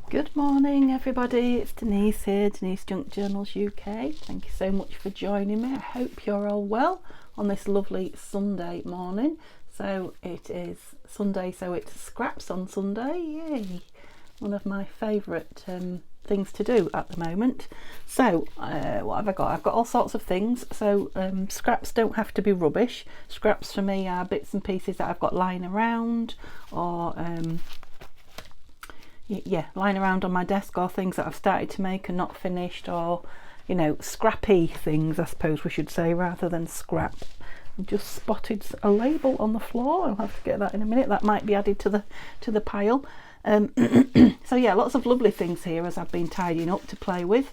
Good morning everybody, it's Denise here, Denise Junk Journals UK. Thank you so much for joining me. I hope you're all well on this lovely Sunday morning. So it is Sunday, so it's scraps on Sunday, yay! One of my favourite things to do at the moment. So what have I got? I've got all sorts of things. So scraps don't have to be rubbish. Scraps for me are bits and pieces that I've got lying around, or lying around on my desk, or things that I've started to make and not finished, or scrappy things, I suppose we should say, rather than scrap. I've just spotted a label on the floor. I'll have to get that in a minute. That might be added to the pile. So yeah, lots of lovely things here as I've been tidying up to play with.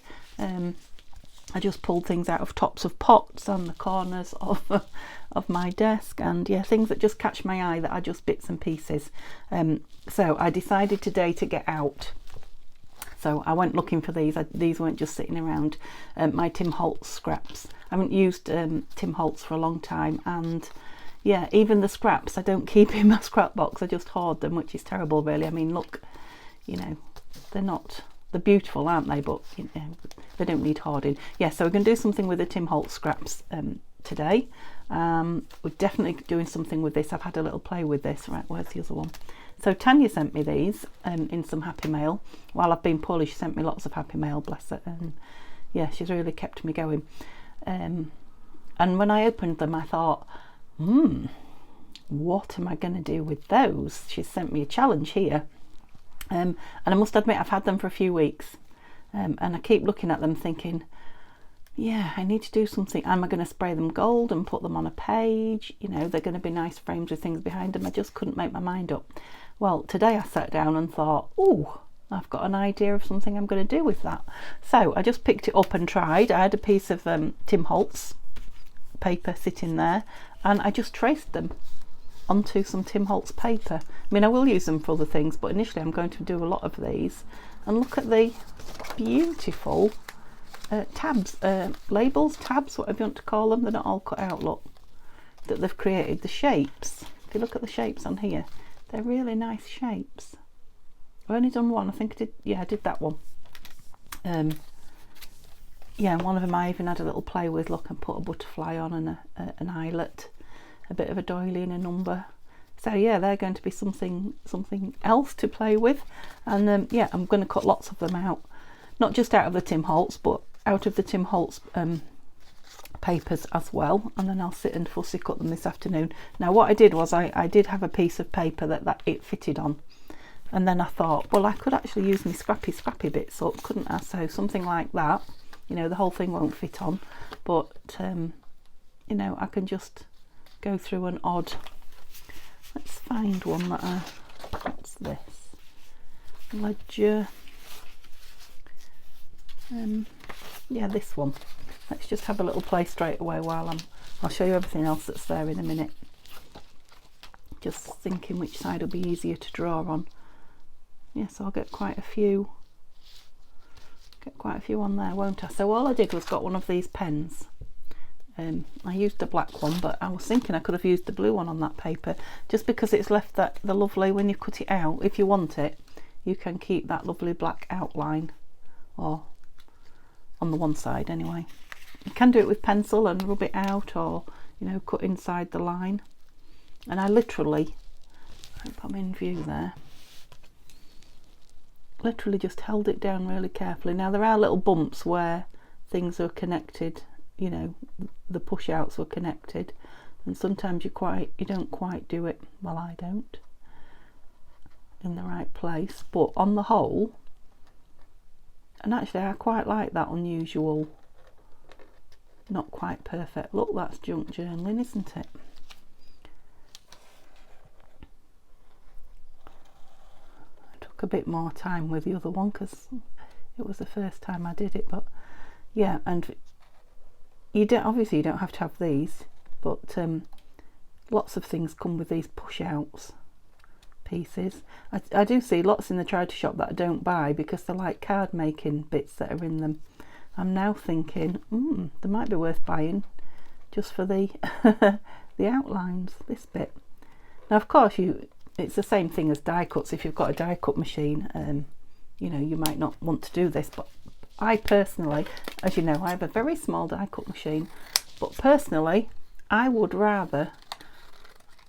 I just pulled things out of tops of pots and the corners of my desk, and yeah, things that just catch my eye that are just bits and pieces. So I decided today to get out. So I went looking for these. These weren't just sitting around. My Tim Holtz scraps. I haven't used Tim Holtz for a long time, and yeah, even the scraps I don't keep in my scrap box. I just hoard them, which is terrible, really. I mean, look, they're beautiful, aren't they? But they don't need hoarding. Yeah, so we're going to do something with the Tim Holtz scraps today. We're definitely doing something with this. I've had a little play with this. Right, where's the other one? So Tanya sent me these in some happy mail. While I've been poorly, she sent me lots of happy mail, bless her. And yeah, she's really kept me going. And when I opened them, I thought, what am I going to do with those? She's sent me a challenge here. And I must admit, I've had them for a few weeks. And I keep looking at them thinking, yeah, I need to do something. Am I going to spray them gold and put them on a page? They're going to be nice frames with things behind them. I just couldn't make my mind up. Well, today I sat down and thought, oh, I've got an idea of something I'm going to do with that. So I just picked it up and tried. I had a piece of Tim Holtz paper sitting there, and I just traced them onto some Tim Holtz paper. I mean, I will use them for other things, but initially I'm going to do a lot of these. And look at the beautiful tabs, labels, tabs, whatever you want to call them. They're not all cut out, look, that they've created. The shapes, if you look at the shapes on here, they're really nice shapes. I've only done one. I think I did that one. Yeah, one of them I even had a little play with. Look, and put a butterfly on and an eyelet, a bit of a doily and a number. So yeah, they're going to be something else to play with. And yeah, I'm going to cut lots of them out, not just out of the Tim Holtz, but out of the Tim Holtz papers as well. And then I'll sit and fussy cut them this afternoon. Now what I did was I did have a piece of paper that it fitted on, and then I thought, well, I could actually use my scrappy bits up, couldn't I? So something like that. The whole thing won't fit on, but I can just go through an odd. Let's find one that what's this? Ledger. Yeah, this one. Let's just have a little play straight away while I'll show you everything else that's there in a minute. Just thinking which side will be easier to draw on. Yes, I'll get quite a few on there, won't I? So all I did was got one of these pens. I used the black one, but I was thinking I could have used the blue one on that paper, just because it's left the lovely, when you cut it out, if you want it, you can keep that lovely black outline, or on the one side anyway. You can do it with pencil and rub it out, or cut inside the line. And I literally, I hope I'm in view there, literally just held it down really carefully. Now there are little bumps where things are connected, the push outs were connected, and sometimes you don't quite do it, well, I don't, in the right place. But on the whole, and actually I quite like that unusual, not quite perfect look. That's junk journaling, isn't it? A bit more time with the other one because it was the first time I did it, but yeah. And you don't have to have these, but lots of things come with these push outs pieces. I do see lots in the charity shop that I don't buy because they're like card making bits that are in them. I'm now thinking they might be worth buying just for the the outlines, this bit. Now of course it's the same thing as die cuts. If you've got a die cut machine, you know, you might not want to do this, but I personally, as you know, I have a very small die cut machine, but personally I would rather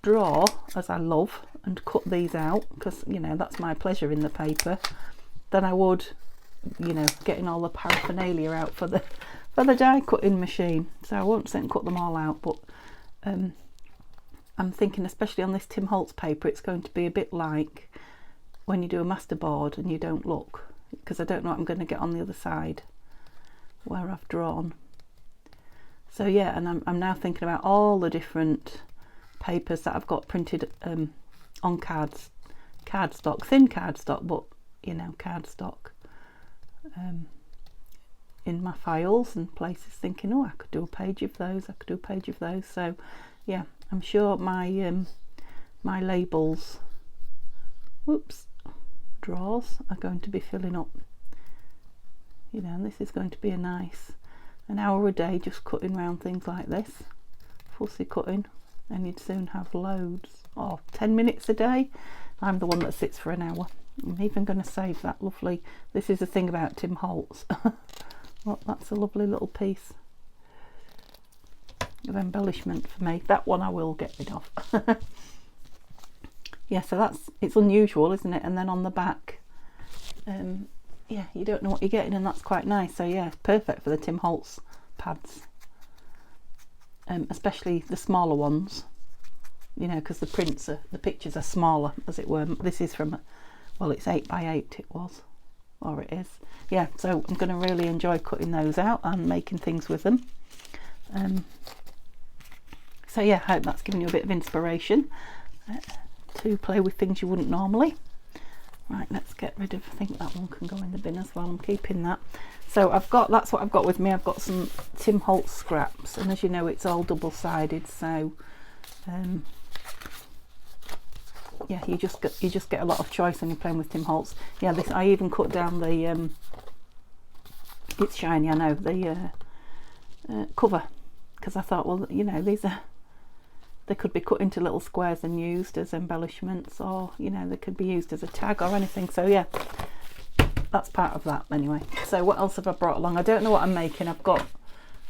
draw, as I love, and cut these out, because, you know, that's my pleasure in the paper, than I would, you know, getting all the paraphernalia out for the die cutting machine. So I won't sit and cut them all out, but I'm thinking, especially on this Tim Holtz paper, it's going to be a bit like when you do a masterboard and you don't look, because I don't know what I'm going to get on the other side where I've drawn. So yeah, and I'm now thinking about all the different papers that I've got printed on cardstock, thin cardstock, but you know, cardstock, in my files and places, thinking, oh, I could do a page of those, I could do a page of those. So yeah, I'm sure my my labels, drawers are going to be filling up, you know, and this is going to be a nice an hour a day just cutting round things like this, fussy cutting, and you'd soon have loads. 10 minutes a day. I'm the one that sits for an hour. I'm even going to save that lovely, this is the thing about Tim Holtz. Well, that's a lovely little piece of embellishment for me. That one I will get rid of. Yeah, so it's unusual, isn't it? And then on the back, yeah, you don't know what you're getting, and that's quite nice. So yeah, perfect for the Tim Holtz pads, especially the smaller ones, you know, because the pictures are smaller, as it were. This is from, well, it's 8x8 it was, or it is. Yeah, so I'm going to really enjoy cutting those out and making things with them. So yeah, I hope that's given you a bit of inspiration to play with things you wouldn't normally. Right, let's get rid of, I think that one can go in the bin as well. I'm keeping that. So that's what I've got with me. I've got some Tim Holtz scraps, and as you know, it's all double-sided, so yeah, you just get a lot of choice when you're playing with Tim Holtz. Yeah, this, I even cut down the it's shiny, I know, the cover, because I thought, well, you know, they could be cut into little squares and used as embellishments, or, you know, they could be used as a tag or anything. So yeah, that's part of that anyway. So what else have I brought along? I don't know what I'm making. I've got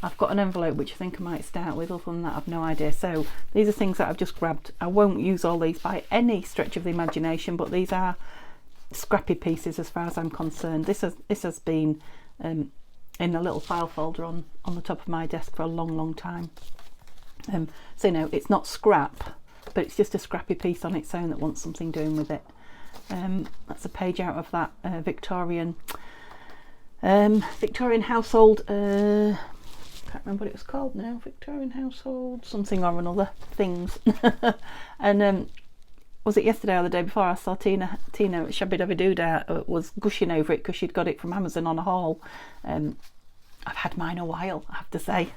an envelope which I think I might start with. Other than that, I've no idea. So these are things that I've just grabbed. I won't use all these by any stretch of the imagination, but these are scrappy pieces as far as I'm concerned. This has been in a little file folder on the top of my desk for a long time. So you know, it's not scrap, but it's just a scrappy piece on its own that wants something doing with it. That's a page out of that Victorian household, can't remember what it was called now, Victorian household something or another things. And was it yesterday or the day before, I saw Tina Shabby Dabby Doodah was gushing over it because she'd got it from Amazon on a haul. I've had mine a while, I have to say.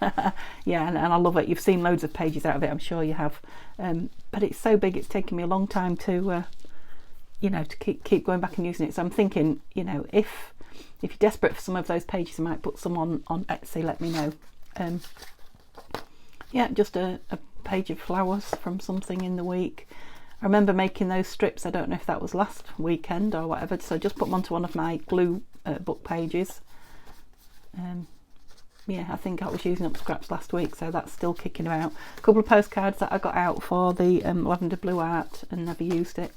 Yeah, and I love it. You've seen loads of pages out of it, I'm sure you have. But it's so big, it's taken me a long time to, you know, to keep going back and using it. So I'm thinking, you know, if you're desperate for some of those pages, I might put some on Etsy, let me know. Yeah, just a page of flowers from something in the week. I remember making those strips, I don't know if that was last weekend or whatever, so just put them onto one of my glue book pages. Yeah, I think I was using up scraps last week, so that's still kicking about. A couple of postcards that I got out for the lavender blue art and never used it.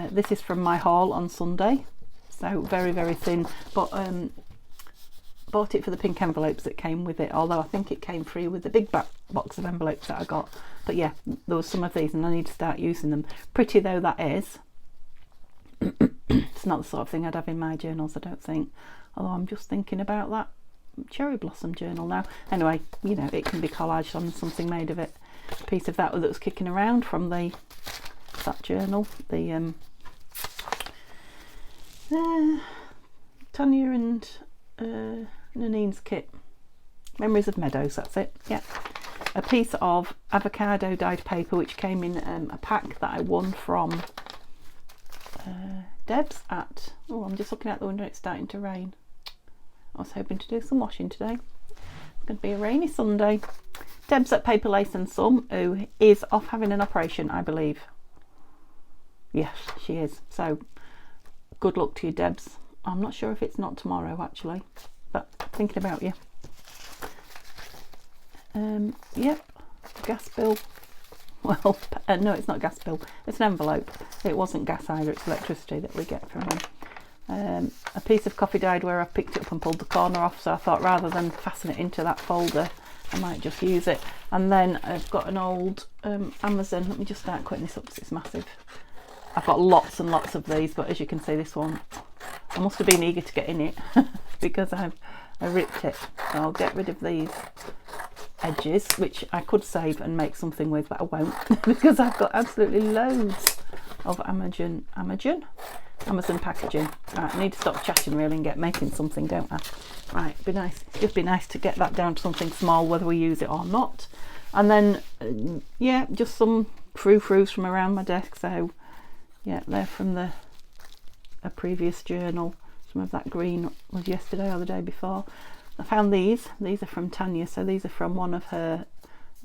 This is from my haul on Sunday, so very thin, but bought it for the pink envelopes that came with it, although I think it came free with the big box of envelopes that I got. But yeah, there was some of these and I need to start using them. Pretty though that is. It's not the sort of thing I'd have in my journals, I don't think, although I'm just thinking about that cherry blossom journal now. Anyway, you know, it can be collaged on something made of it. A piece of that was kicking around from that journal, the Tanya and Nanine's kit, Memories of Meadows, that's it. Yeah, a piece of avocado dyed paper which came in a pack that I won from Deb's at, oh, I'm just looking out the window, it's starting to rain. I was hoping to do some washing today. It's going to be a rainy Sunday. Deb's at Paper Lace and Some, who is off having an operation, I believe. Yes, she is. So good luck to you, Debs. I'm not sure if it's not tomorrow actually, but thinking about you. Yep, gas bill. Well, no, it's not gas bill. It's an envelope. It wasn't gas either. It's electricity that we get from them. A piece of coffee dyed where I picked it up and pulled the corner off, so I thought rather than fasten it into that folder, I might just use it. And then I've got an old Amazon. Let me just start cutting this up because it's massive. I've got lots and lots of these, but as you can see, this one, I must have been eager to get in it because I ripped it. So I'll get rid of these edges, which I could save and make something with, but I won't because I've got absolutely loads of Amazon packaging. Right, I need to stop chatting really and get making something, don't I? Right, it'd be nice to get that down to something small, whether we use it or not. And then yeah, just some frou-frous from around my desk. So yeah, they're from a previous journal. Some of that green was yesterday or the day before. I found these are from Tanya, so these are from one of her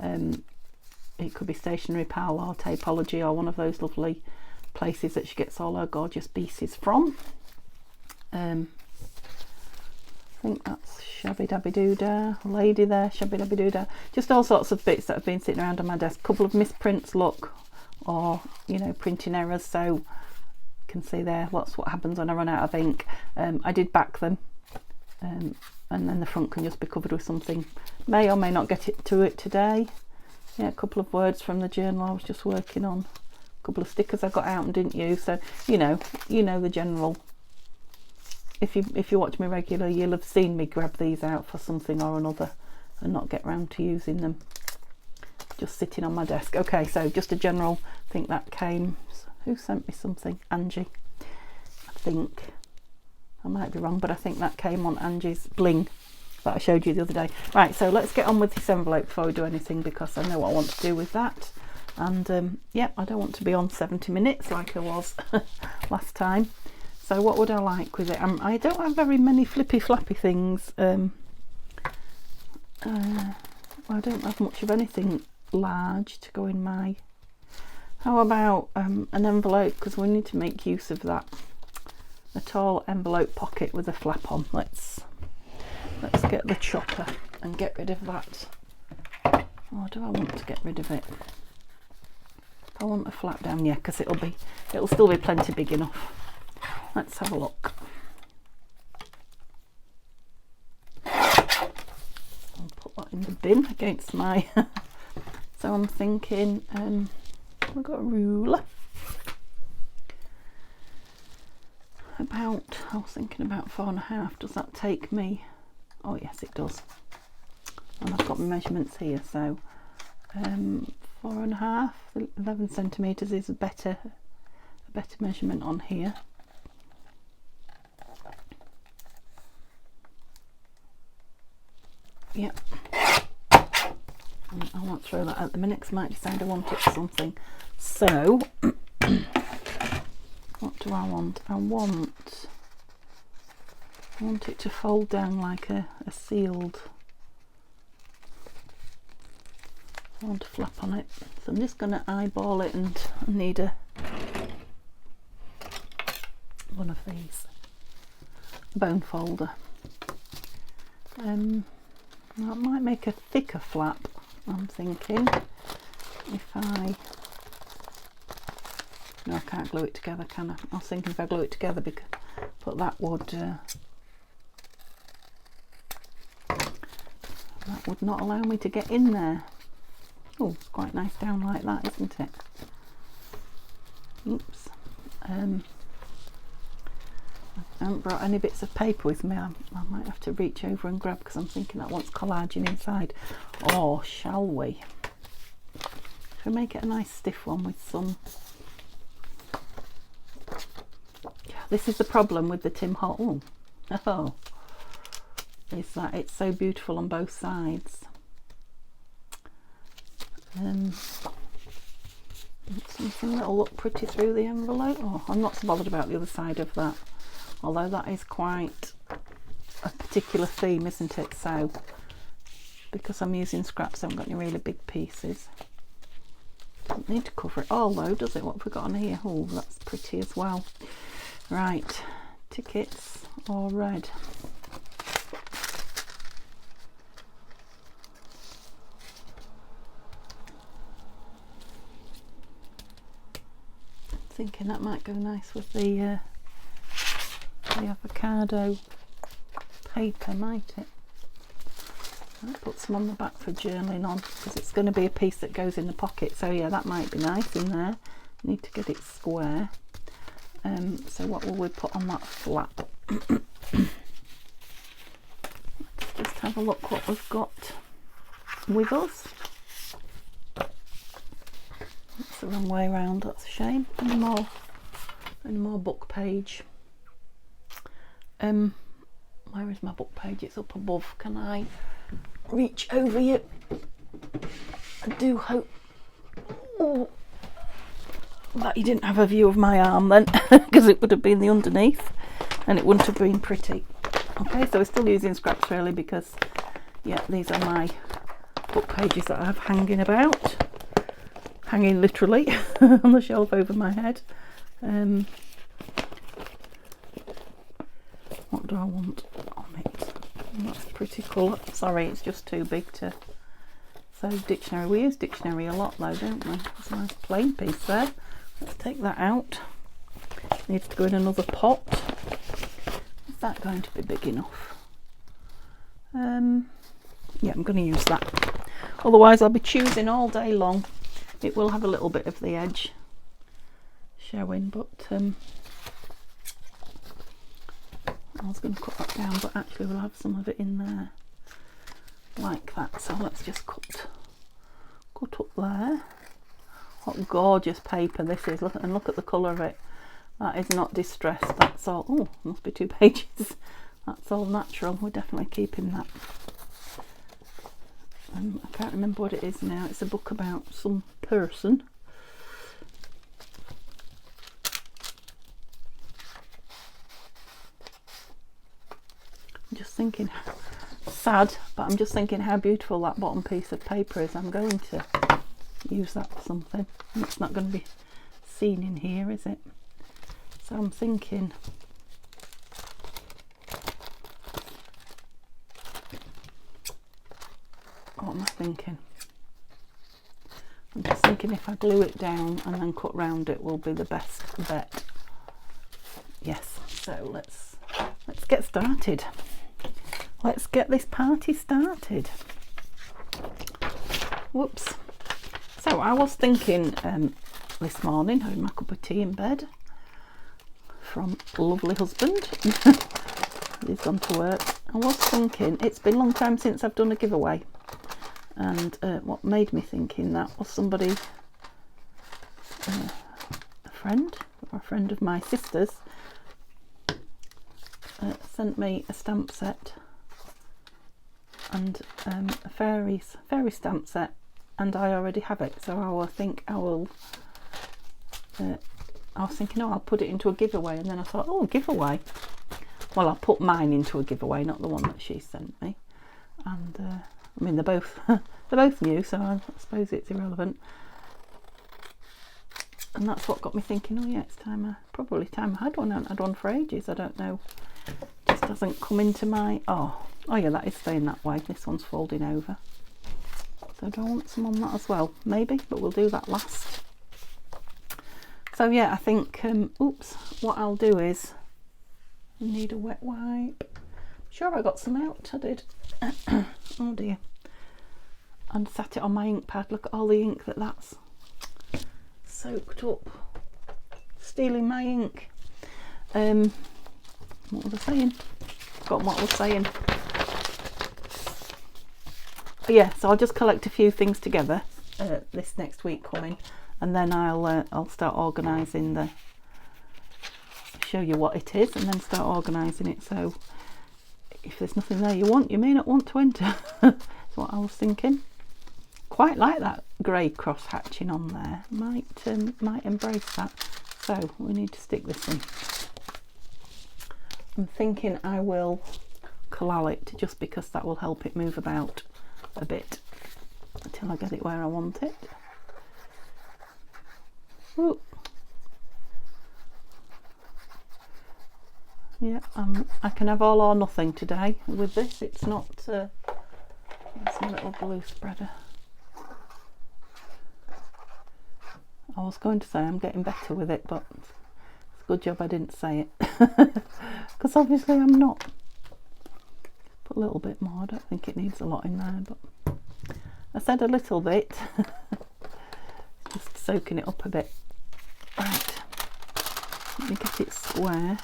it could be Stationery Pal or Tapology or one of those lovely places that she gets all her gorgeous pieces from. I think that's Shabby Dabby Doodah, lady there, Shabby Dabby Doodah. Just all sorts of bits that have been sitting around on my desk. A couple of misprints, look, or you know, printing errors. So you can see there, that's what happens when I run out of ink. I did back them, and then the front can just be covered with something. May or may not get to it today. Yeah, a couple of words from the journal I was just working on. A couple of stickers I got out and didn't use. So you know the general. If you watch me regularly, you'll have seen me grab these out for something or another and not get round to using them. Just sitting on my desk. Okay, so just a general, I think that came, who sent me something? Angie, I think. I might be wrong, but I think that came on Angie's bling that I showed you the other day. Right, so let's get on with this envelope before we do anything, because I know what I want to do with that. And yeah, I don't want to be on 70 minutes like I was last time. So what would I like with it? I don't have very many flippy flappy things. I don't have much of anything large to go in my... How about an envelope, because we need to make use of that. A tall envelope pocket with a flap on. Let's get the chopper and get rid of that. Or do I want to get rid of it? I want a flap down, yeah, because it'll still be plenty big enough. Let's have a look. I'll put that in the bin against my... So I'm thinking, I've got a ruler. I was thinking about 4.5. Does that take me? Oh yes, it does. And I've got my measurements here, so 4.5, 11 centimetres is a better measurement on here. Yep. I won't throw that at the minute because I might decide I want it for something. So what do I want? I want it to fold down like a sealed. I want a flap on it. So I'm just going to eyeball it, and I need one of these. Bone folder. That might make a thicker flap, I'm thinking. No, I can't glue it together, can I? I was thinking if I glue it together, but that would not allow me to get in there. Oh, it's quite nice down like that, isn't it? Oops. I haven't brought any bits of paper with me. I might have to reach over and grab, because I'm thinking that wants collaging inside. Or shall we? Should we make it a nice stiff one with some... This is the problem with the Tim Holtz. Oh, is that it's so beautiful on both sides. Something that'll look pretty through the envelope. Oh, I'm not so bothered about the other side of that. Although that is quite a particular theme, isn't it? So, because I'm using scraps, I haven't got any really big pieces. Don't need to cover it all though, does it? What have we got on here? Oh, that's pretty as well. Right, tickets or red? Thinking that might go nice with the avocado paper, might it? I'll put some on the back for journaling on, because it's going to be a piece that goes in the pocket, so yeah, that might be nice in there. Need to get it square. So what will we put on that flap? Let's just have a look what we've got with us. That's the wrong way around, that's a shame. Any more book page. Where is my book page? It's up above. Can I reach over you? I do hope that you didn't have a view of my arm then, because it would have been the underneath and it wouldn't have been pretty. Okay, so we're still using scraps really, because yeah, these are my book pages that I have hanging about, hanging literally on the shelf over my head. What do I want on it? That's a pretty colour. Sorry, it's just too big to. So dictionary, we use dictionary a lot though, don't we? There's a nice plain piece there. Let's take that out. Needs to go in another pot. Is that going to be big enough? Yeah, I'm going to use that. Otherwise I'll be choosing all day long. It will have a little bit of the edge showing, but I was going to cut that down, but actually we'll have some of it in there like that. So let's just cut up there. What gorgeous paper this is. Look, and look at the colour of it. That is not distressed. That's all. Oh, must be 2 pages. That's all natural. We're definitely keeping that. I can't remember what it is now. It's a book about some person. I'm just thinking, sad, but I'm just thinking how beautiful that bottom piece of paper is. I'm going to use that for something. It's not going to be seen in here, is it? So I'm thinking, what am I thinking? I'm just thinking if I glue it down and then cut round it will be the best bet. Yes, so let's get started. Let's get this party started. Whoops. So I was thinking this morning, having my cup of tea in bed from lovely husband. He's gone to work. I was thinking, it's been a long time since I've done a giveaway. And what made me thinking that was somebody, a friend of my sister's, sent me a stamp set and a fairy stamp set, and I already have it, so I was thinking, oh, I'll put it into a giveaway, and then I thought, oh, giveaway. Well, I'll put mine into a giveaway, not the one that she sent me. And I mean, they're both new, so I suppose it's irrelevant. And that's what got me thinking, oh yeah, it's probably time I had one. I haven't had one for ages. I don't know. Just doesn't come into my. Oh yeah, that is staying that way. This one's folding over. So do I want some on that as well? Maybe, but we'll do that last. So yeah, I think. Oops. What I'll do is, I need a wet wipe. Sure, I got some out. I did. Oh dear. And sat it on my ink pad. Look at all the ink that's soaked up. Stealing my ink. What was I saying? Forgotten what I was saying. But yeah, so I'll just collect a few things together this next week coming, and then I'll start organising show you what it is, and then start organising it. So if there's nothing there you may not want to enter. That's what I was thinking. Quite like that grey cross hatching on there. Might embrace that. So we need to stick this in. I'm thinking I will collal it, just because that will help it move about a bit until I get it where I want it. Ooh. Yeah, I can have all or nothing today with this. It's not, it's a little glue spreader. I was going to say I'm getting better with it, but it's a good job I didn't say it. Because obviously I'm not. Put a little bit more. I don't think it needs a lot in there, but I said a little bit. Just soaking it up a bit. Right. Let me get it square,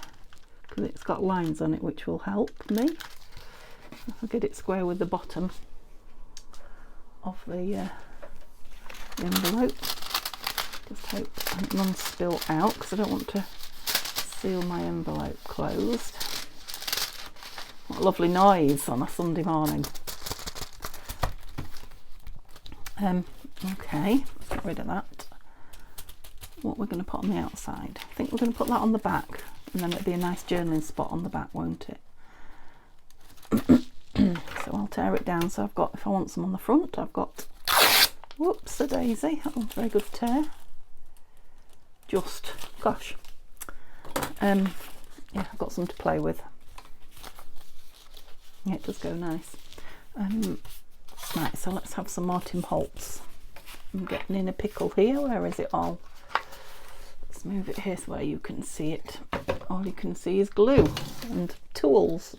because it's got lines on it which will help me. I'll get it square with the bottom of the envelope. Just hope none spill out, because I don't want to seal my envelope closed. What a lovely noise on a Sunday morning. Okay, let's get rid of that. What we're going to put on the outside. I think we're going to put that on the back, and then it'll be a nice journaling spot on the back, won't it? So I'll tear it down. So I've got, if I want some on the front, I've got, whoops, a daisy. That one's a very good tear. Just, gosh. Yeah, I've got some to play with. Yeah, it does go nice. Right, so let's have some more Tim Holtz. I'm getting in a pickle here. Where is it all? Let's move it here so where you can see it. All you can see is glue and tools.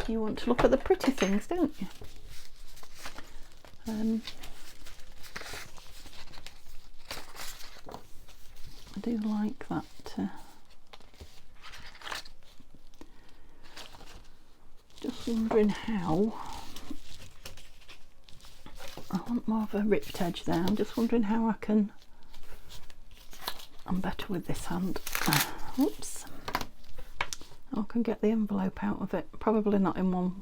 You want to look at the pretty things, don't you? I do like that. Just wondering how. I want more of a ripped edge there. I'm just wondering how I can. I'm better with this hand. Oops. I can get the envelope out of it. Probably not in one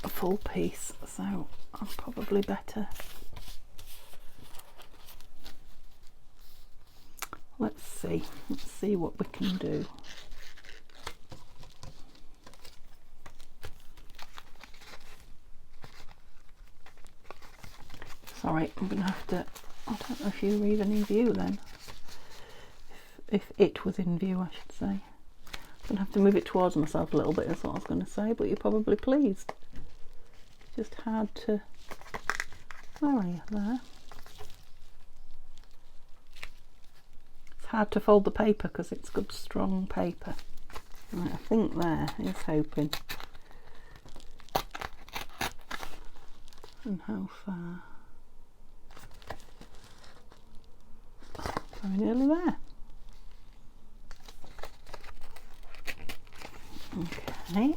a full piece, so I'm probably better. Let's see what we can do. Sorry, I'm gonna have to, I don't know if you were even in view then. If it was in view, I should say. I'm gonna have to move it towards myself a little bit, is what I was gonna say, but you're probably pleased. It's just hard to, where are you? There. Hard to fold the paper because it's good strong paper. Right, I think there is hoping. And how far? Very nearly there. Okay.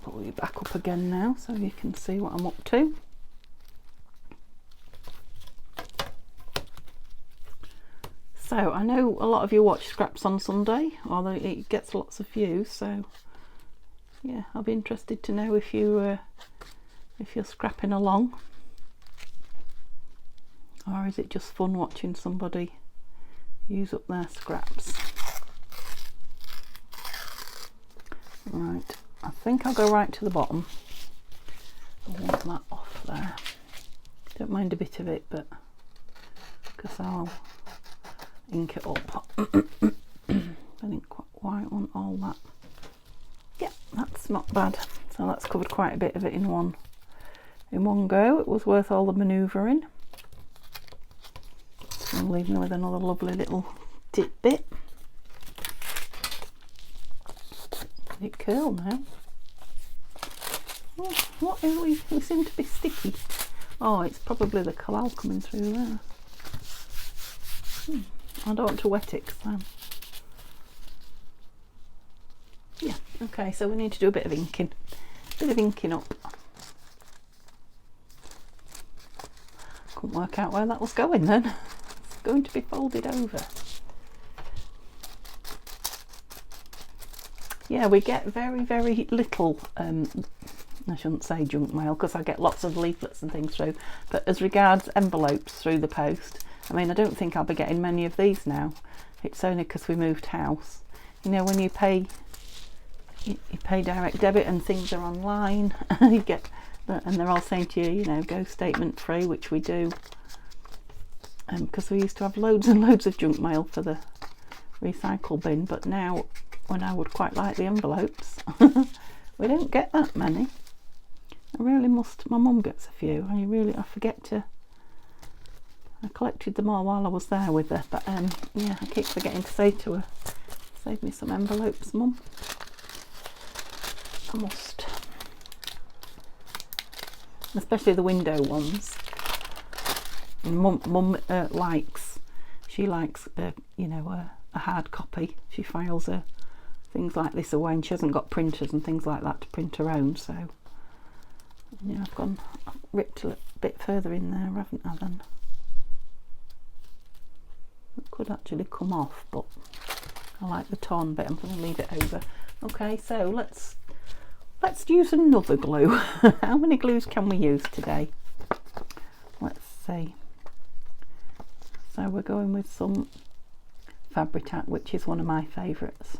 Pull you back up again now so you can see what I'm up to. So I know a lot of you watch Scraps on Sunday, although it gets lots of views. So yeah, I'll be interested to know if you're scrapping along, or is it just fun watching somebody use up their scraps? Right, I think I'll go right to the bottom. I want that off there. Don't mind a bit of it, but because I'll ink it up. I didn't quite want all that. Yeah, that's not bad. So that's covered quite a bit of it in one go. It was worth all the manoeuvring. So I'm leaving with another lovely little tidbit. Let it curl now. Oh, what are we seem to be sticky. Oh, it's probably the collal coming through there. I don't want to wet it because yeah, okay, so we need to do a bit of inking. Up. Couldn't work out where that was going then. It's going to be folded over. Yeah, we get very, very little, I shouldn't say junk mail because I get lots of leaflets and things through, but as regards envelopes through the post, I mean, I don't think I'll be getting many of these now. It's only because we moved house. You know, when you pay direct debit and things are online, you get that, and they're all saying to you, you know, go statement free, which we do. Because we used to have loads and loads of junk mail for the recycle bin, but now when I would quite like the envelopes, we don't get that many. I really must. My mum gets a few. I forget to. I collected them all while I was there with her, but yeah, I keep forgetting to say to her, save me some envelopes, Mum. I must. Especially the window ones. Mum likes. She likes, you know, a hard copy. She files her things like this away, and she hasn't got printers and things like that to print her own. So, you know, I've ripped a bit further in there, haven't I? Then it could actually come off, but I like the torn bit. I'm going to leave it over. Okay, so let's use another glue. How many glues can we use today? Let's see. So we're going with some Fabri-Tac, which is one of my favourites.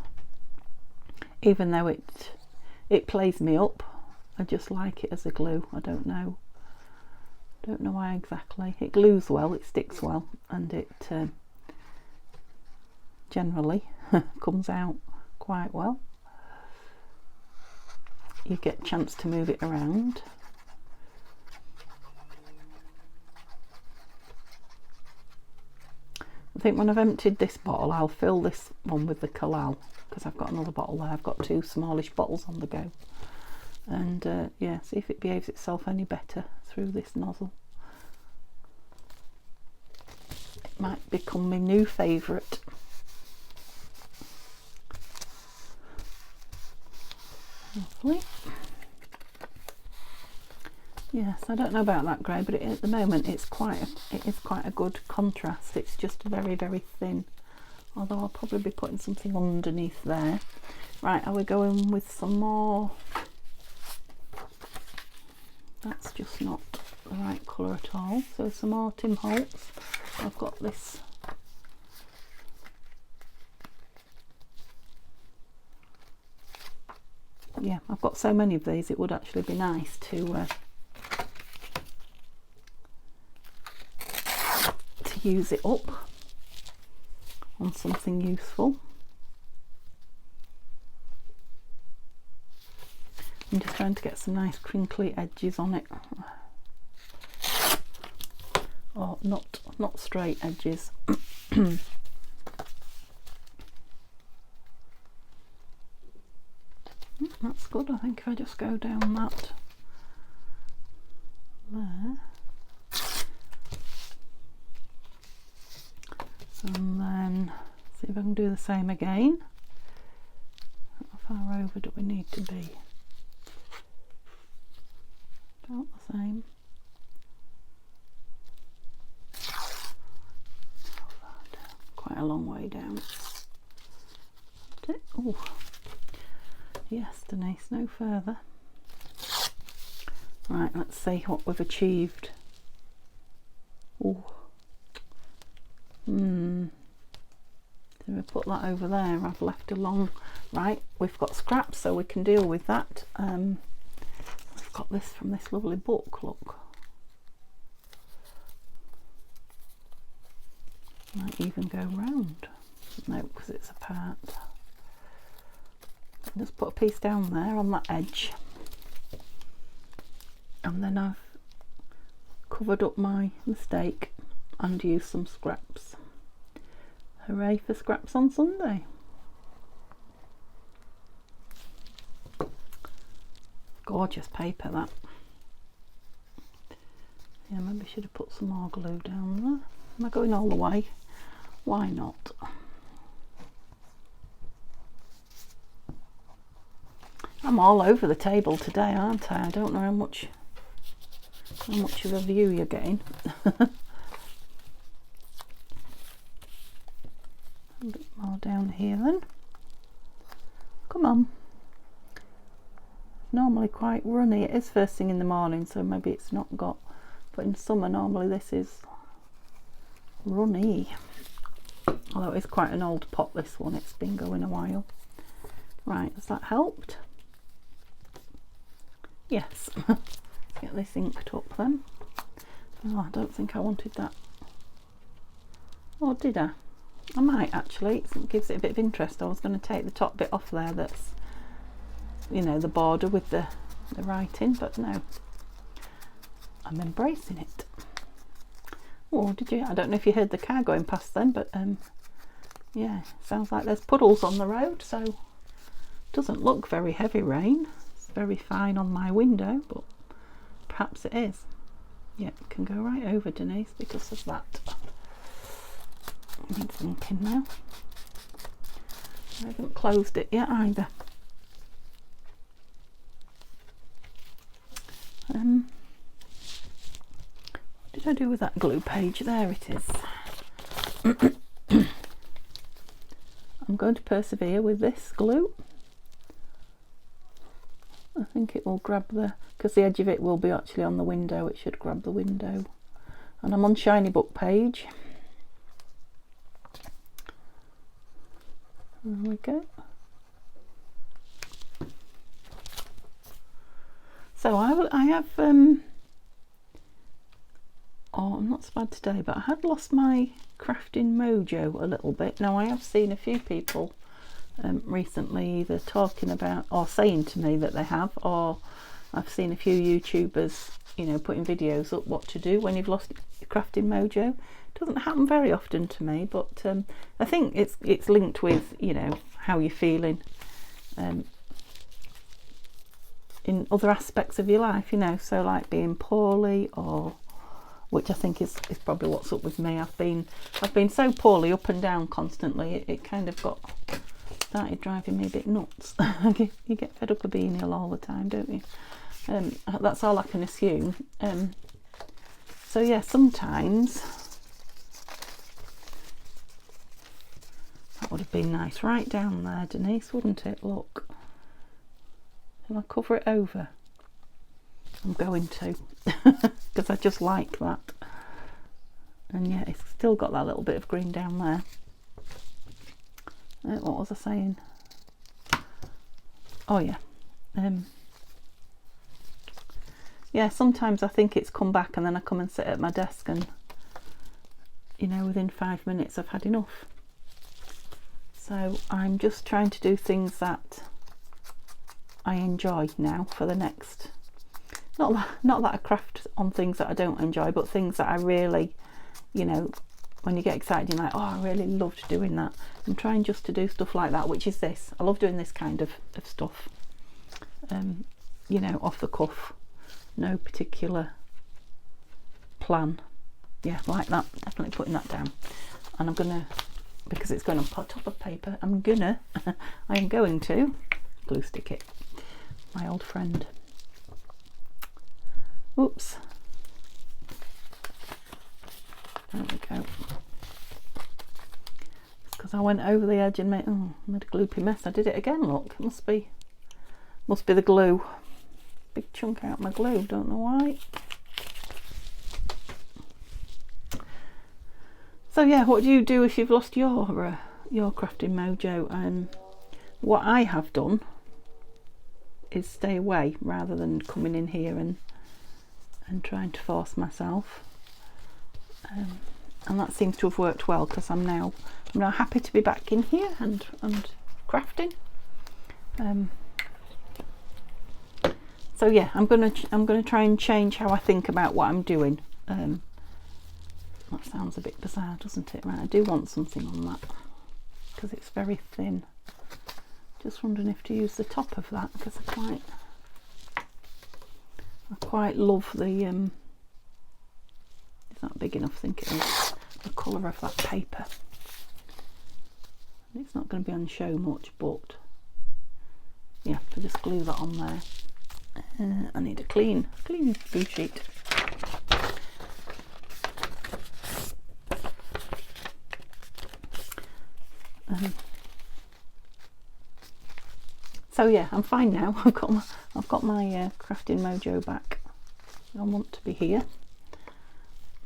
Even though it plays me up, I just like it as a glue. I don't know why exactly. It glues well, it sticks well, and it generally comes out quite well. You get a chance to move it around. I think when I've emptied this bottle, I'll fill this one with the Collal, because I've got another bottle there. I've got 2 smallish bottles on the go, and yeah, see if it behaves itself any better through this nozzle. It might become my new favourite. Lovely. Yes, I don't know about that grey, but at the moment it is quite a good contrast. It's just very, very thin, although I'll probably be putting something underneath there. Right, are we going with some more? That's just not the right colour at all. So some more Tim Holtz. I've got this. Yeah, I've got so many of these, it would actually be nice to use it up on something useful. I'm just trying to get some nice crinkly edges on it, or not straight edges. That's good. I think if I just go down that there, and then see if I can do the same again. How far over do we need to be? About the same. Quite a long way down. Oh. Yes, Denise, no further. Right, let's see what we've achieved. Oh. So we put that over there. I've left a long. Right, we've got scraps, so we can deal with that. I've got this from this lovely book. Look. Might even go round. No, because it's a part. Just put a piece down there on that edge, and then I've covered up my mistake and used some scraps. Hooray for scraps on Sunday. Gorgeous paper, that. Yeah, maybe I should have put some more glue down there. Am I going all the way? Why not? I'm all over the table today, aren't I? I don't know how much of a view you're getting. A bit more down here then. Come on. Normally quite runny. It is first thing in the morning, so maybe it's not got, but in summer normally this is runny. Although it's quite an old pot, this one. It's been going a while. Right, has that helped? Yes. Get this inked up then. Oh, I don't think I wanted that. Or did I? I might actually, it gives it a bit of interest. I was going to take the top bit off there that's, you know, the border with the writing, but no, I'm embracing it. Oh, did you? I don't know if you heard the car going past then, but yeah, sounds like there's puddles on the road, so doesn't look very heavy rain. It's very fine on my window, but perhaps it is. Yeah, it can go right over, Denise, because of that. Needs inking now. I haven't closed it yet either. What did I do with that glue page? There it is. I'm going to persevere with this glue. I think it will grab because the edge of it will be actually on the window, it should grab the window. And I'm on shiny book page. There we go. So I have oh, I'm not so bad today, but I had lost my crafting mojo a little bit. Now I have seen a few people recently either talking about or saying to me that they have, or I've seen a few YouTubers, you know, putting videos up what to do when you've lost your crafting mojo. It doesn't happen very often to me, but I think it's linked with, you know, how you're feeling in other aspects of your life, you know, so like being poorly, or which I think is probably what's up with me. I've been so poorly up and down constantly, it kind of started driving me a bit nuts. You get fed up of being ill all the time, don't you? That's all I can assume. So yeah, sometimes that would have been nice right down there, Denise, wouldn't it? Look, shall I cover it over? I'm going to, because I just like that. And yeah, it's still got that little bit of green down there. What was I saying? Oh yeah, yeah, sometimes I think it's come back and then I come and sit at my desk and, you know, within 5 minutes I've had enough. So I'm just trying to do things that I enjoy now for the next, not that I craft on things that I don't enjoy, but things that I really, you know, when you get excited you're like, oh, I really loved doing that. I'm trying just to do stuff like that, which is this. I love doing this kind of stuff, you know, off the cuff, no particular plan. Yeah, like that, definitely putting that down. And I'm gonna, because it's going on top of paper, I am going to glue stick it, my old friend. Oops, there we go. Because I went over the edge and made a gloopy mess. I did it again, look, it must be the glue. Big chunk out my glue, don't know why. So yeah, what do you do if you've lost your crafting mojo? What I have done is stay away rather than coming in here and trying to force myself. And that seems to have worked well, because I'm now happy to be back in here and crafting. So yeah, I'm gonna try and change how I think about what I'm doing. That sounds a bit bizarre, doesn't it? Right, I do want something on that because it's very thin. Just wondering if to use the top of that, because I quite love the is that big enough? I think it is. The colour of that paper. And it's not going to be on show much, but yeah, to just glue that on there. I need a clean glue sheet. So yeah, I'm fine now. I've got my crafting mojo back. I want to be here,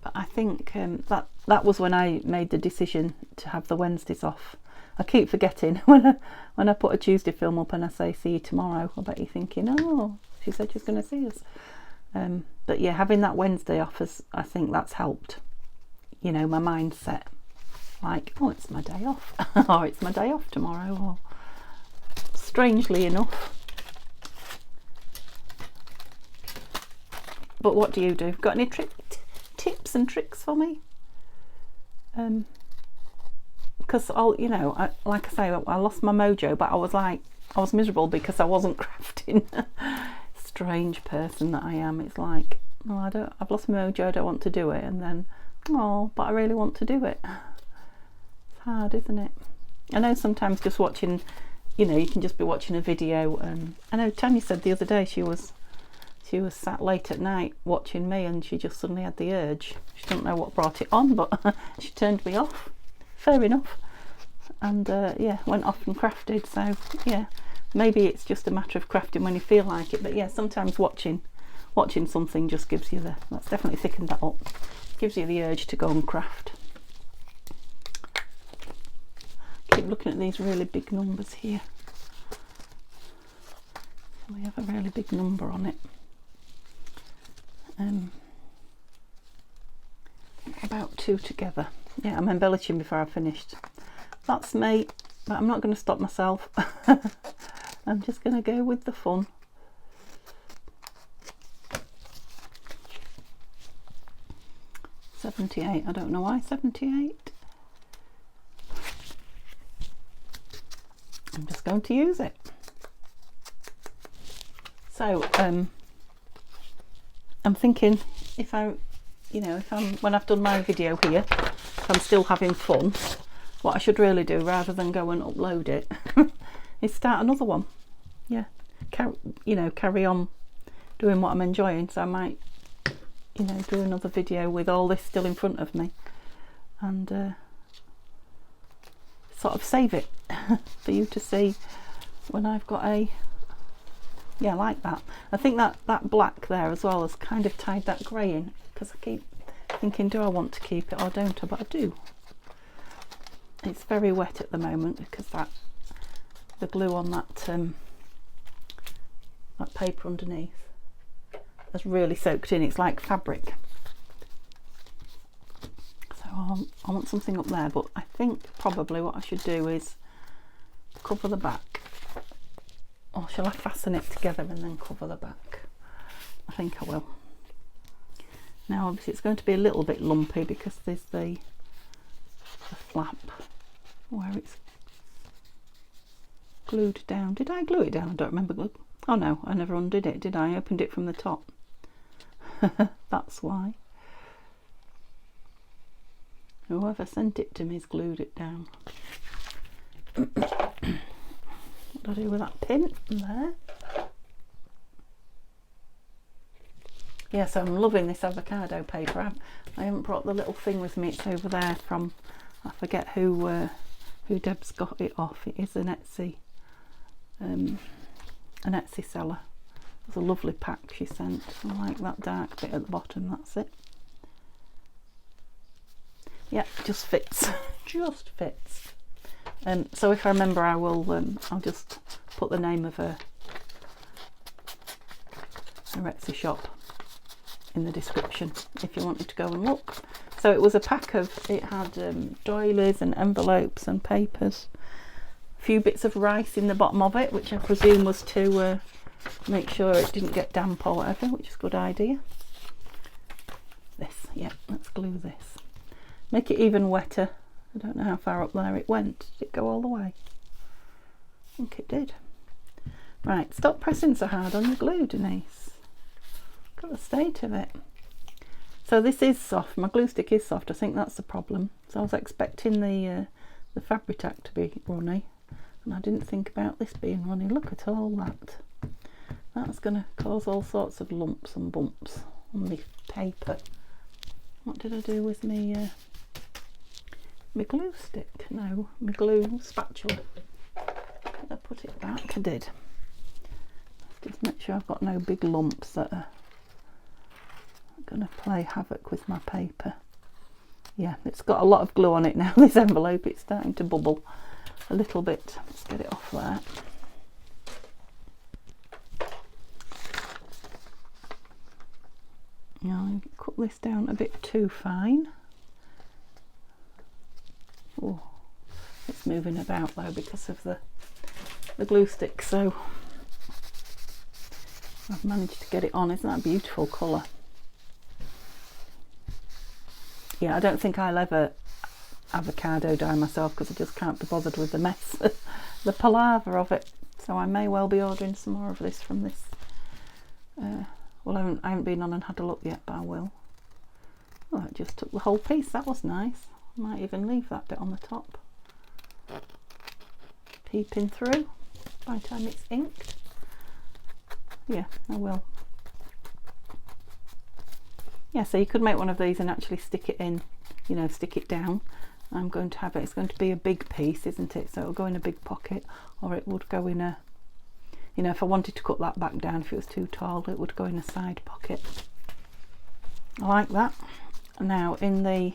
but I think that was when I made the decision to have the Wednesdays off. I keep forgetting when I put a Tuesday film up and I say see you tomorrow. I bet you're thinking, oh, she said she's going to see us. But yeah, having that Wednesday off, I think that's helped. You know, my mindset. like, oh, it's my day off, or it's my day off tomorrow, or strangely enough. But what do you do? Got any tips and tricks for me? Because like I say, I lost my mojo, but I was miserable because I wasn't crafting. Strange person that I am. It's like, oh, I've lost my mojo, I don't want to do it, and then, oh, but I really want to do it. It's hard, isn't it? I know sometimes just watching, you can just be watching a video. I know Tanya said the other day she was sat late at night watching me, and she just suddenly had the urge. She didn't know what brought it on, but she turned me off. Fair enough. And went off and crafted. So yeah, maybe it's just a matter of crafting when you feel like it. But yeah, sometimes watching something just gives you that's definitely thickened that up. Gives you the urge to go and craft. Keep looking at these really big numbers here. We have a really big number on it. About 2 together. Yeah, I'm embellishing before I finished. That's me, but I'm not going to stop myself. I'm just going to go with the fun. $78. I don't know why 78. I'm just going to use it. So I'm thinking when I've done my video here, if I'm still having fun, what I should really do rather than go and upload it is start another one. Yeah, carry on doing what I'm enjoying. So I might, do another video with all this still in front of me, and sort of save it for you to see when I've got like that. I think that black there as well has kind of tied that grey in, because I keep thinking, do I want to keep it or don't I? But I do. It's very wet at the moment because the glue on that paper underneath has really soaked in. It's like fabric. So I want something up there, but I think probably what I should do is cover the back. Or shall I fasten it together and then cover the back? I think I will. Now obviously it's going to be a little bit lumpy because there's the flap where it's glued down. Did I glue it down? I don't remember. Oh no, I never undid it, did I? I opened it from the top. That's why. Whoever sent it to me's glued it down. What do I do with that pin there? Yeah, so I'm loving this avocado paper. I haven't brought the little thing with me. It's over there from, I forget who Deb's got it off. It is an Etsy seller. It's a lovely pack she sent. I like that dark bit at the bottom. That's it. Yeah, just fits. Just fits. So if I remember, I will. I'll just put the name of her Etsy shop in the description if you wanted to go and look. So it was a pack of. It had doilies and envelopes and papers. A few bits of rice in the bottom of it, which I presume was to make sure it didn't get damp or whatever, which is a good idea. This, yeah, let's glue this. Make it even wetter. I don't know how far up there it went. Did it go all the way? I think it did. Right, stop pressing so hard on your glue, Denise. Look at the state of it. So this is soft. My glue stick is soft. I think that's the problem. So I was expecting the Fabri-Tac to be runny, and I didn't think about this being runny. Look at all that. That's going to cause all sorts of lumps and bumps on the paper. What did I do with me? My glue stick? No, my glue spatula. Did I put it back? I did. Just make sure I've got no big lumps that are going to play havoc with my paper. Yeah, it's got a lot of glue on it now. This envelope, it's starting to bubble a little bit. Let's get it off there. Now I cut this down a bit too fine. Oh, it's moving about though because of the glue stick, so I've managed to get it on. Isn't that a beautiful colour? Yeah, I don't think I'll ever avocado dye myself because I just can't be bothered with the mess, the palaver of it. So I may well be ordering some more of this from this. Well, I haven't been on and had a look yet, but I will. Oh, it just took the whole piece. That was nice. I might even leave that bit on the top, peeping through by the time it's inked. Yeah, I will. Yeah, so you could make one of these and actually stick it in, you know, stick it down. I'm going to have it, it's going to be a big piece, isn't it? So it'll go in a big pocket, or it would go in a, you know, if I wanted to cut that back down, if it was too tall, it would go in a side pocket. I like that. Now, in the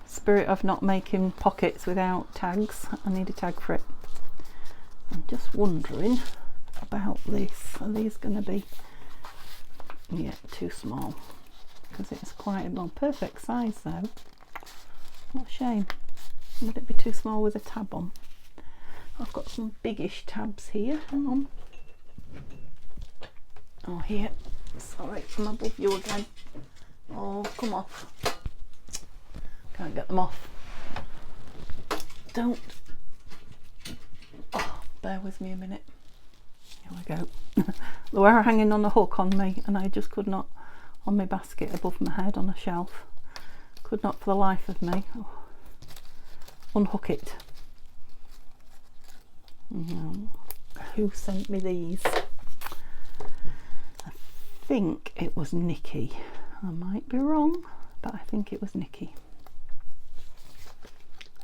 spirit of not making pockets without tags, I need a tag for it. I'm just wondering about this. Are these going to be, yeah, too small? Because it's quite a perfect size though. What a shame. Would it be too small with a tab on? I've got some biggish tabs here. Hang on. Oh, here. Sorry, I'm above you again. Oh, come off. Can't get them off. Don't. Oh, bear with me a minute. Here we go. They were hanging on a hook on me, and I just could not, on my basket above my head on a shelf. Could not for the life of me unhook it. Who sent me these? I think it was Nikki. I might be wrong, but I think it was Nikki.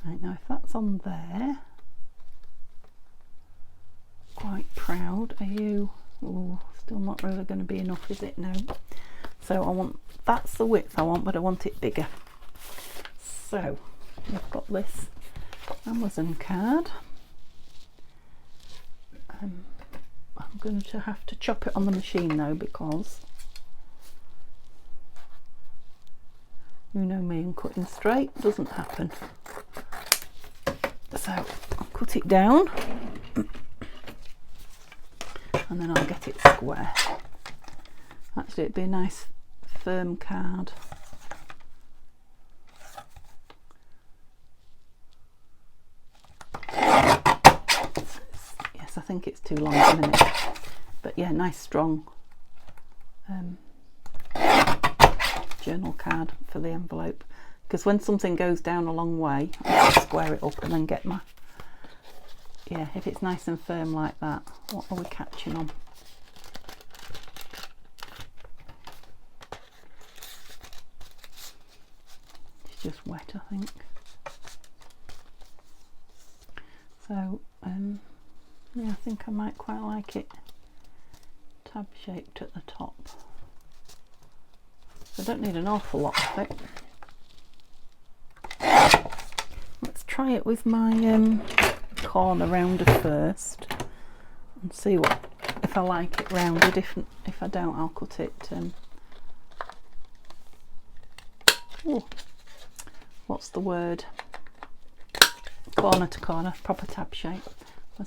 Right, now if that's on there, quite proud. Are you? Oh, still not really going to be enough, is it? No. So I want, that's the width I want, but I want it bigger. So I've got this Amazon card. I'm going to have to chop it on the machine though, because you know me, and cutting straight doesn't happen. So I'll cut it down and then I'll get it square. Actually, it'd be a nice firm card. Yes, I think it's too long a minute, but yeah, nice strong journal card for the envelope, because when something goes down a long way, I can square it up and then get my, yeah, if it's nice and firm like that. What are we catching on? It's just wet, I think. So yeah, I think I might quite like it tab shaped at the top. So I don't need an awful lot of it. Let's try it with my corner rounder first and see what, if I like it rounded. If I don't, I'll cut it what's the word, corner to corner, proper tab shape. I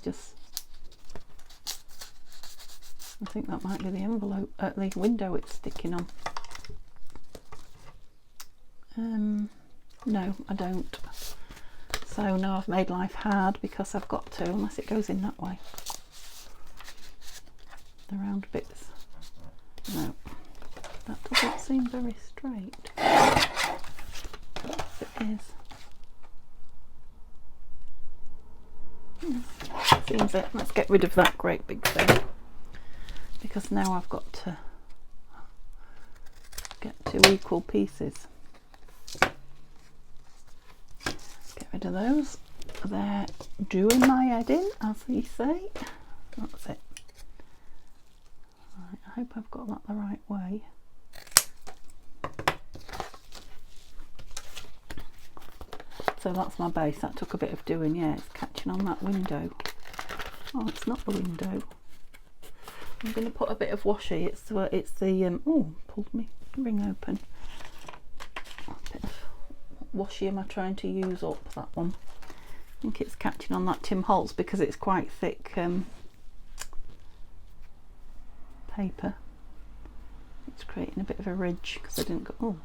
think that might be the envelope, the window it's sticking on. No, I don't. So now I've made life hard because I've got to, unless it goes in that way. The round bits. No, that doesn't seem very straight. Yes, it is. Seems it. Let's get rid of that great big thing, because now I've got to get 2 equal pieces. Get rid of those. They're doing my head in, as we say. That's it. Right, I hope I've got that the right way. So that's my base. That took a bit of doing. Yeah, it's catching on that window. Oh, it's not the window. I'm going to put a bit of washi. It's the oh, pulled me ring open. A bit of washi am I trying to use up, that one. I think it's catching on that Tim Holtz because it's quite thick paper. It's creating a bit of a ridge because I didn't go, oh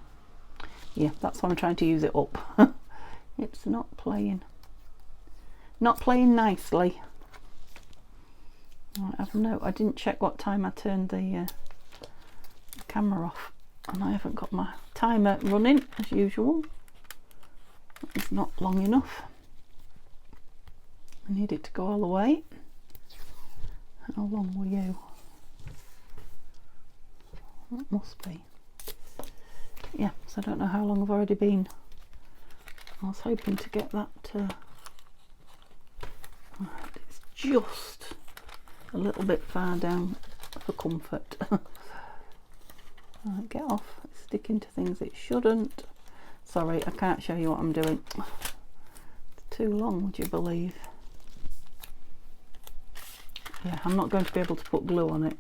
yeah, that's why I'm trying to use it up. It's not playing nicely. I didn't check what time I turned the camera off, and I haven't got my timer running as usual. It's not long enough. I need it to go all the way. How long were you? That must be. Yeah, so I don't know how long I've already been. I was hoping to get that. It's just a little bit far down for comfort. Right, get off. It's sticking to things it shouldn't. Sorry, I can't show you what I'm doing. It's too long, would you believe? Yeah, I'm not going to be able to put glue on it.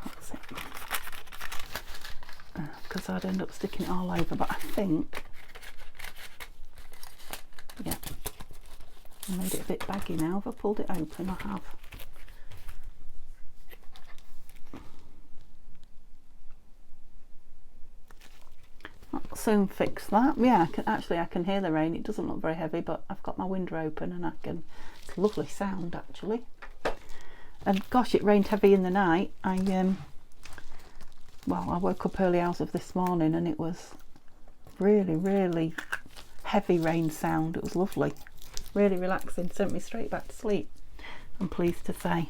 That's it. Because I'd end up sticking it all over, but I think, yeah, I made it a bit baggy now. Have I pulled it open? I have. I'll soon fix that. Yeah, I can hear the rain. It doesn't look very heavy, but I've got my window open and it's a lovely sound actually. And gosh, it rained heavy in the night. I woke up early hours of this morning and it was really heavy rain sound. It was lovely, really relaxing, sent me straight back to sleep, I'm pleased to say.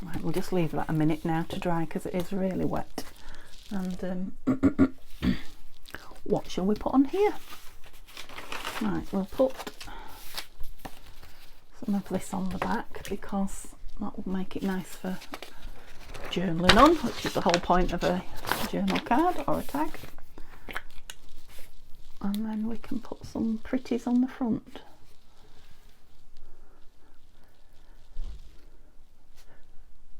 Right, we'll just leave that a minute now to dry because it is really wet. And what shall we put on here? Right, we'll put some of this on the back because that will make it nice for journaling on, which is the whole point of a journal card or a tag. And then we can put some pretties on the front.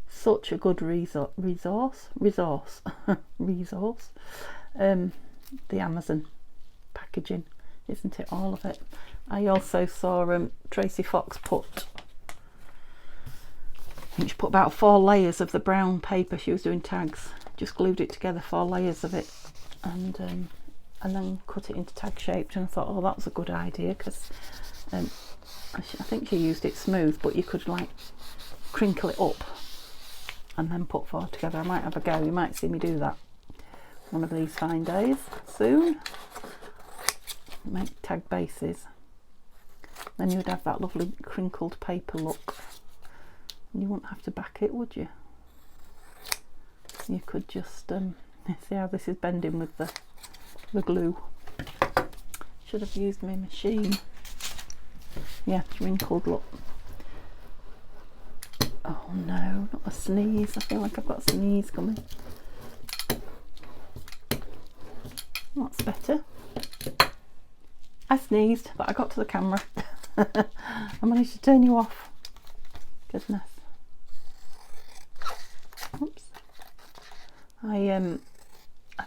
Such a good resource. The Amazon packaging, isn't it? All of it. I also saw Tracy Fox put, I think she put about 4 layers of the brown paper. She was doing tags, just glued it together, 4 layers of it, and then cut it into tag shaped. And I thought, oh, that was a good idea because I think she used it smooth, but you could like crinkle it up and then put 4 together. I might have a go. You might see me do that one of these fine days soon. Make tag bases. Then you would have that lovely crinkled paper look. And you wouldn't have to back it, would you? You could just see how this is bending with the glue. Should have used my machine. Yeah, wrinkled look. Oh no, not a sneeze. I feel like I've got a sneeze coming. That's better. I sneezed, but I got to the camera. I managed to turn you off. Goodness. Oops. I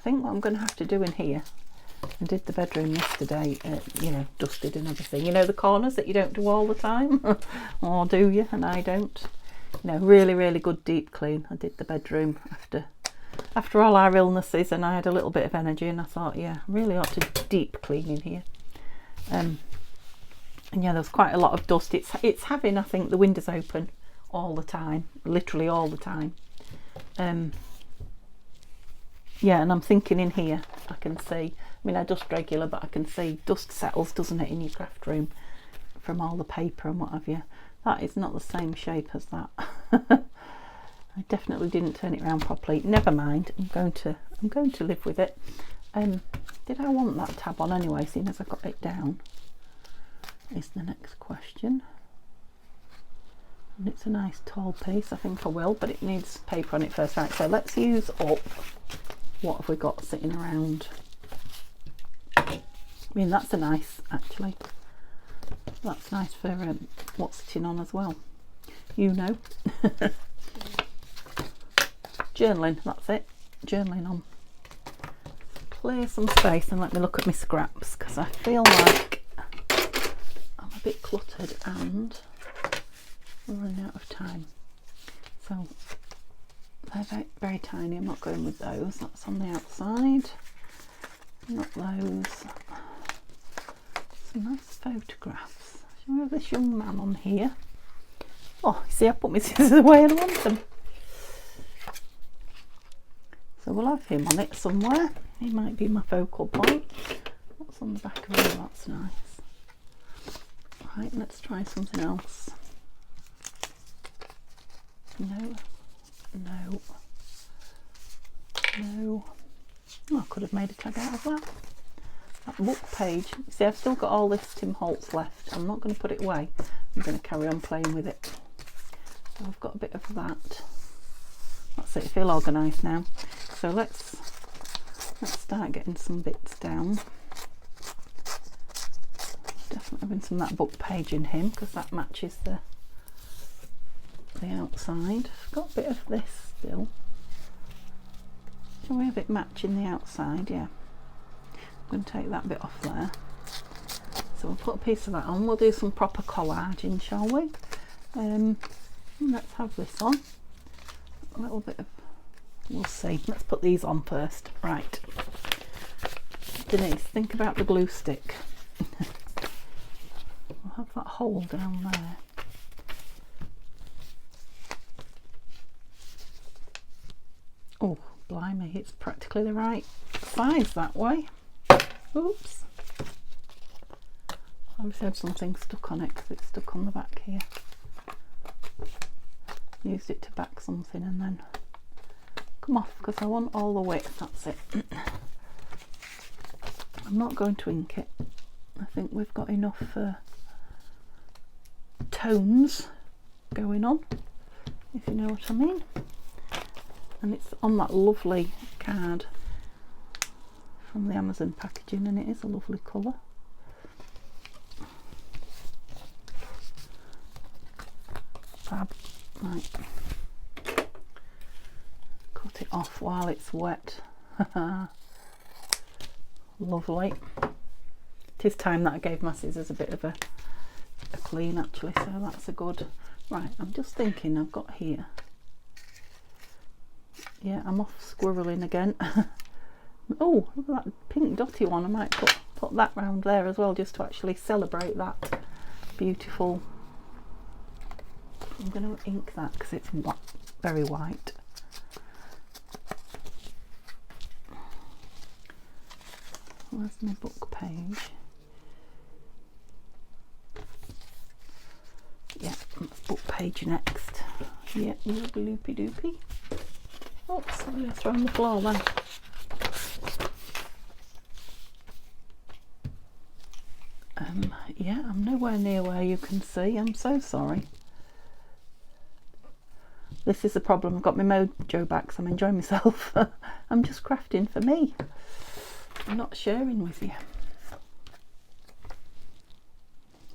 think what I'm going to have to do in here, I did the bedroom yesterday, you know, dusted and everything. You know the corners that you don't do all the time? Or do you? And I don't. You know, really good deep clean. I did the bedroom after all our illnesses, and I had a little bit of energy, and I thought, yeah, really ought to deep clean in here. And yeah, there's quite a lot of dust. It's having, I think, the windows open all the time, literally all the time. Yeah, and I'm thinking in here I can see, I mean, I dust regular, but I can see dust settles, doesn't it, in your craft room from all the paper and what have you. That is not the same shape as that. I definitely didn't turn it around properly. Never mind, I'm going to live with it. Did I want that tab on anyway, seeing as I got it down? Is the next question. And it's a nice tall piece. I think I will, but it needs paper on it first. Right, so let's use up, what have we got sitting around? I mean, that's a nice, actually. That's nice for what's sitting on as well. You know. Journaling, that's it. Journaling on clear some space and let me look at my scraps, because I feel like I'm a bit cluttered and we're running out of time. So they're very, very tiny. I'm not going with those. That's on the outside. Not those. Some nice photographs. Shall we have this young man on here? Oh, you see, I put my scissors away and I want them. So we'll have him on it somewhere. He might be my focal point. What's on the back of it? That's nice. Right, let's try something else. No. No. No. Oh, I could have made a tag out of that. That book page. You see, I've still got all this Tim Holtz left. I'm not going to put it away. I'm going to carry on playing with it. So I've got a bit of that. That's it. I feel organised now. So let's start getting some bits down. Definitely having some of that book page in him, because that matches the outside. I've got a bit of this still. Shall we have it matching the outside? Yeah. I'm going to take that bit off there. So we'll put a piece of that on. We'll do some proper collaging, shall we? Let's have this on. A little bit of, we'll see. Let's put these on first. Right. Denise, think about the glue stick. We'll have that hole down there. Oh, blimey, it's practically the right size that way. Oops. I obviously had something stuck on it because it's stuck on the back here. Used it to back something and then come off because I want all the width. That's it. I'm not going to ink it. I think we've got enough tones going on, if you know what I mean. And it's on that lovely card from the Amazon packaging, and it is a lovely colour. Fab. Right. Cut it off while it's wet. Lovely. It is time that I gave my scissors a bit of a clean actually, so that's a good. Right, I'm just thinking I've got here. Yeah, I'm off squirreling again. Oh, look at that pink dotty one. I might put that round there as well, just to actually celebrate that beautiful. I'm going to ink that because it's very white. Where's my book page? Yeah, book page next. Yeah, loopy doopy. Oops, I'm going to throw on the floor then. Yeah, I'm nowhere near where you can see. I'm so sorry. This is the problem. I've got my mojo back, so I'm enjoying myself. I'm just crafting for me. I'm not sharing with you.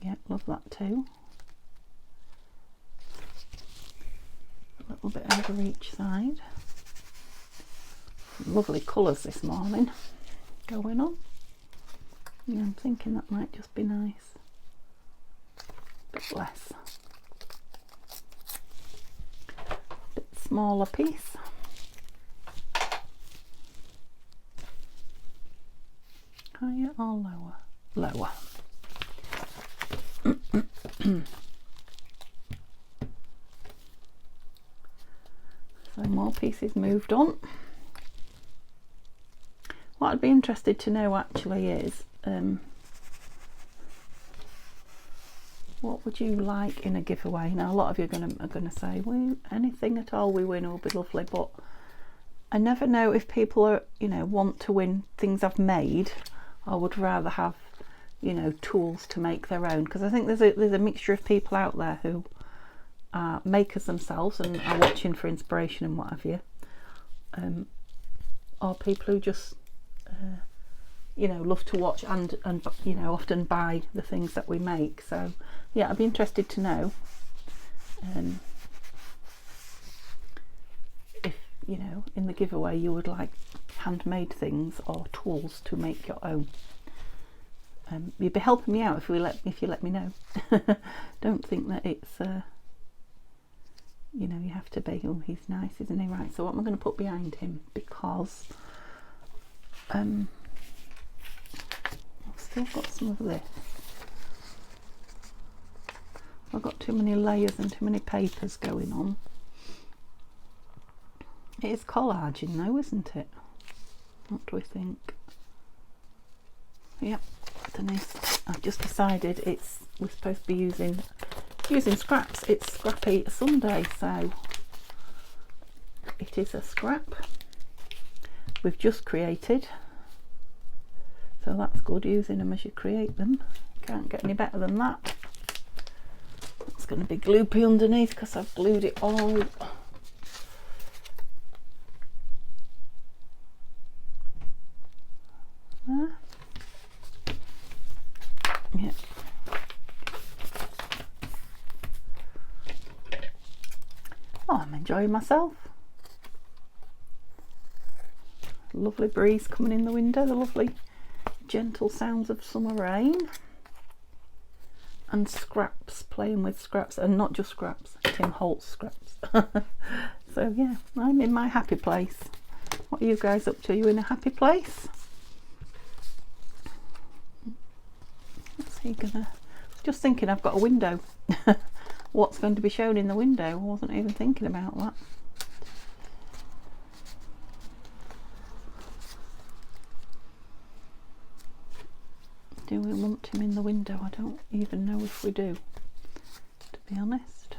Yeah, love that too. A little bit over each side. Lovely colours this morning going on. Yeah, I'm thinking that might just be nice. A bit less. Bit smaller piece. Higher or lower? Lower. So more pieces moved on. What I'd be interested to know actually is what would you like in a giveaway? Now a lot of you are gonna say, well, anything at all we win will be lovely, but I never know if people are, want to win things I've made, or would rather have, tools to make their own, because I think there's a mixture of people out there who are makers themselves and are watching for inspiration and what have you, or people who just love to watch and often buy the things that we make. So yeah, I'd be interested to know if you know, in the giveaway you would like handmade things or tools to make your own. You'd be helping me out if you let me know. Don't think that it's you know, you have to be, oh, he's nice, isn't he? Right, so what am I going to put behind him? Because I've still got some of this. I've got too many layers and too many papers going on. It is collaging though, isn't it? What do we think? Yep, Denise, I've just decided we're supposed to be using scraps. It's Scrappy Sunday, so it is a scrap we've just created. So that's good, using them as you create them. Can't get any better than that. It's going to be gloopy underneath because I've glued it all. There. Yeah. Oh, I'm enjoying myself. Lovely breeze coming in the window, the lovely gentle sounds of summer rain. And scraps, playing with scraps, and not just scraps, Tim Holtz scraps. So yeah, I'm in my happy place. What are you guys up to? Are you in a happy place? What's he gonna... Just thinking, I've got a window. What's going to be shown in the window? I wasn't even thinking about that. Do we want him in the window? I don't even know if we do, to be honest.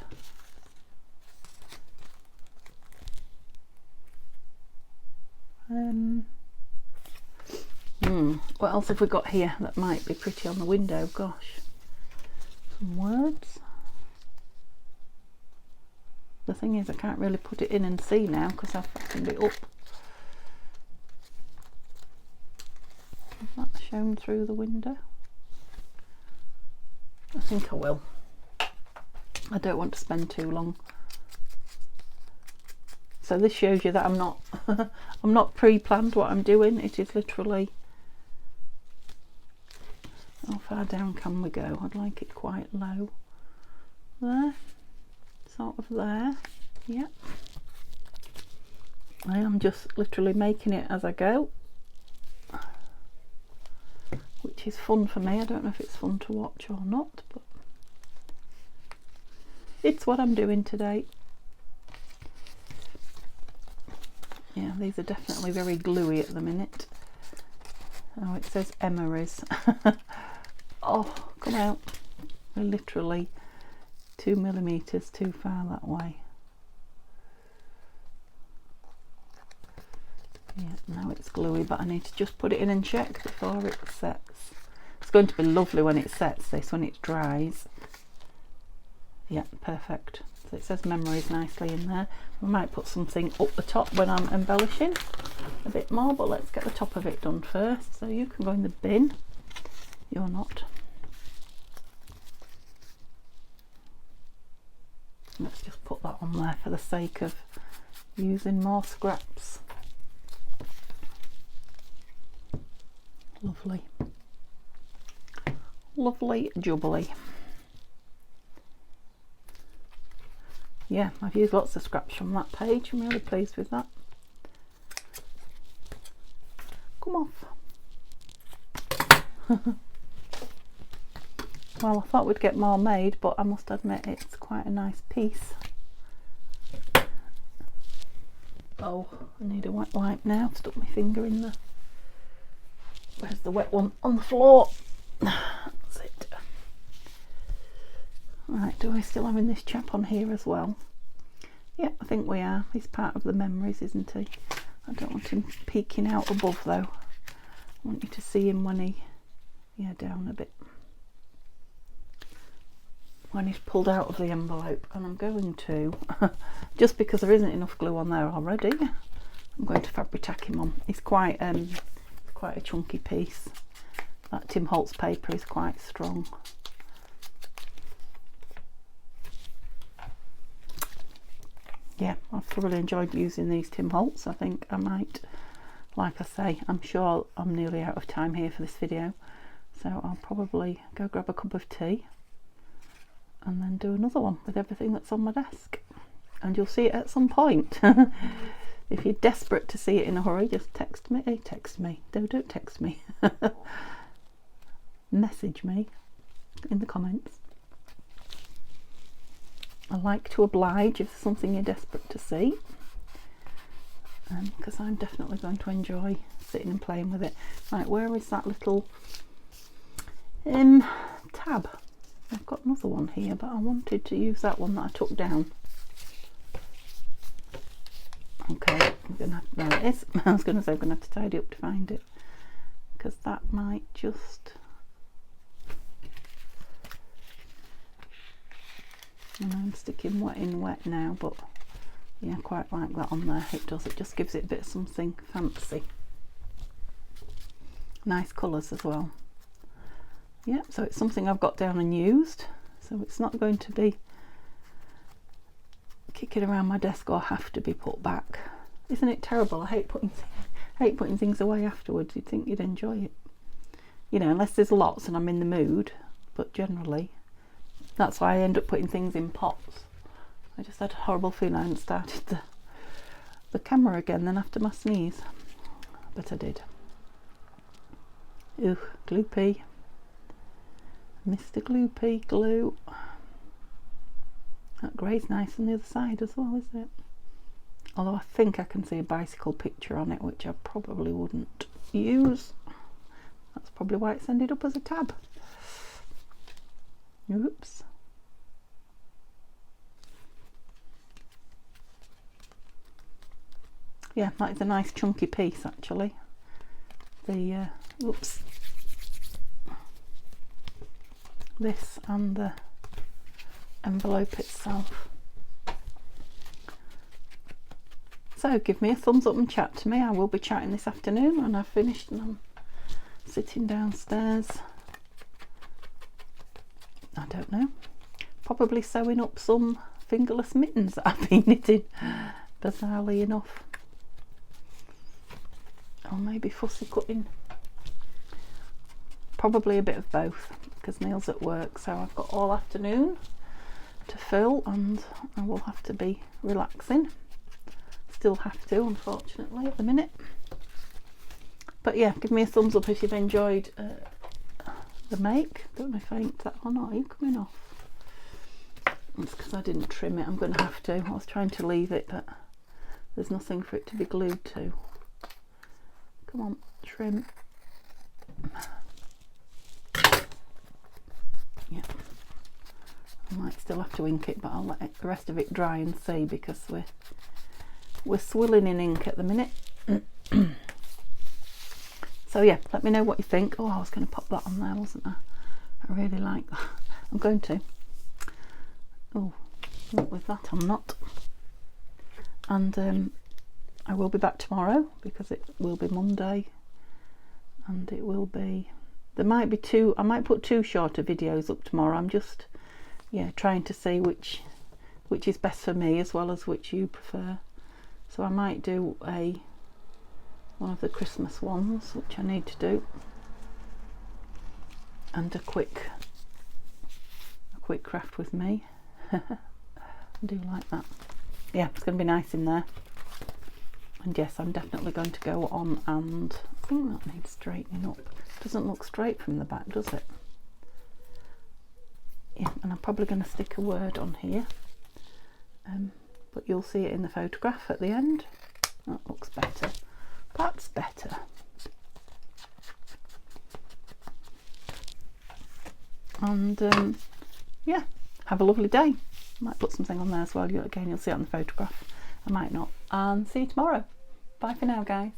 What else have we got here that might be pretty on the window? Gosh, some words. The thing is, I can't really put it in and see now because I've fastened it up. Is that shown through the window? I think I will. I don't want to spend too long. So this shows you that I'm not I'm not pre-planned what I'm doing. It is literally... How far down can we go? I'd like it quite low. There. Sort of there. Yep. I am just literally making it as I go, which is fun for me. I don't know if it's fun to watch or not, but it's what I'm doing today. Yeah, these are definitely very gluey at the minute. Oh, it says emeries. Oh, come out. We're literally 2 millimeters too far that way. Yeah, now it's gluey, but I need to just put it in and check before it sets. It's going to be lovely when it sets, this, when it dries. Yeah, perfect. So it says memories nicely in there. We might put something up the top when I'm embellishing a bit more, but let's get the top of it done first. So you can go in the bin. You're not. Let's just put that on there for the sake of using more scraps. Lovely. Lovely jubbly. Yeah, I've used lots of scraps from that page. I'm really pleased with that. Come off. Well, I thought we'd get more made, but I must admit it's quite a nice piece. Oh, I need a wet wipe now. Stuck my finger in the... Where's the wet one? On the floor. That's it. Right, do I still having this chap on here as well? Yeah, I think we are. He's part of the memories, isn't he? I don't want him peeking out above though. I want you to see him when he... Yeah, down a bit. When he's pulled out of the envelope. And I'm going to, just because there isn't enough glue on there already, I'm going to Fabri-Tac him on. He's quite a chunky piece. That Tim Holtz paper is quite strong. yeah, I've thoroughly enjoyed using these Tim Holtz. I think I might, like I say, I'm sure I'm nearly out of time here for this video, so I'll probably go grab a cup of tea and then do another one with everything that's on my desk, and you'll see it at some point. If you're desperate to see it in a hurry, just text me. Don't text me. Message me in the comments. I like to oblige if there's something you're desperate to see, because I'm definitely going to enjoy sitting and playing with it. Right, where is that little tab? I've got another one here, but I wanted to use that one that I took down. Okay, there it is. I was going to say I'm going to have to tidy up to find it, because that might just... And I'm sticking wet in wet now, but yeah, I quite like that on there. It does, it just gives it a bit of something fancy. Nice colours as well. Yeah, so it's something I've got down and used, so it's not going to be kicking around my desk or have to be put back. Isn't it terrible? I hate putting things away afterwards. You'd think you'd enjoy it, you know, unless there's lots and I'm in the mood, but generally that's why I end up putting things in pots. I just had a horrible feeling I hadn't started the camera again then after my sneeze, but I did. Ugh, gloopy. Mr. Gloopy glue. That grey's nice on the other side as well, isn't it? Although I think I can see a bicycle picture on it, which I probably wouldn't use. That's probably why it's ended up as a tab. Oops. Yeah, that is a nice chunky piece actually. The oops. This and the envelope itself. So give me a thumbs up and chat to me. I will be chatting this afternoon when I've finished and I'm sitting downstairs. I don't know, probably sewing up some fingerless mittens that I've been knitting, bizarrely enough, or maybe fussy cutting. Probably a bit of both, because Neil's at work, so I've got all afternoon to fill and I will have to be relaxing. Still have to, unfortunately, at the minute. But yeah, give me a thumbs up if you've enjoyed the make. Don't know if I inked that or not. Are you coming off? It's because I didn't trim it. I'm going to have to. I was trying to leave it, but there's nothing for it to be glued to. Come on, trim. Yeah, I might still have to ink it, but I'll let the rest of it dry and see, because we're swilling in ink at the minute. So yeah, let me know what you think. Oh, I was going to pop that on there, wasn't I? I really like that. I'm going to. Oh, not with that, I'm not. And I will be back tomorrow, because it will be Monday, and it will be, there might be two, I might put two shorter videos up tomorrow. I'm just, yeah, trying to see which is best for me as well as which you prefer. So I might do one of the Christmas ones, which I need to do, and a quick craft with me. I do like that. Yeah, it's going to be nice in there. And yes, I'm definitely going to go on, and I think that needs straightening up. Doesn't look straight from the back, does it? Yeah, and I'm probably going to stick a word on here, but you'll see it in the photograph at the end. That looks better. That's better. And yeah, have a lovely day. I might put something on there as well. Again, you'll see it on the photograph. I might not. And see you tomorrow. Bye for now, guys.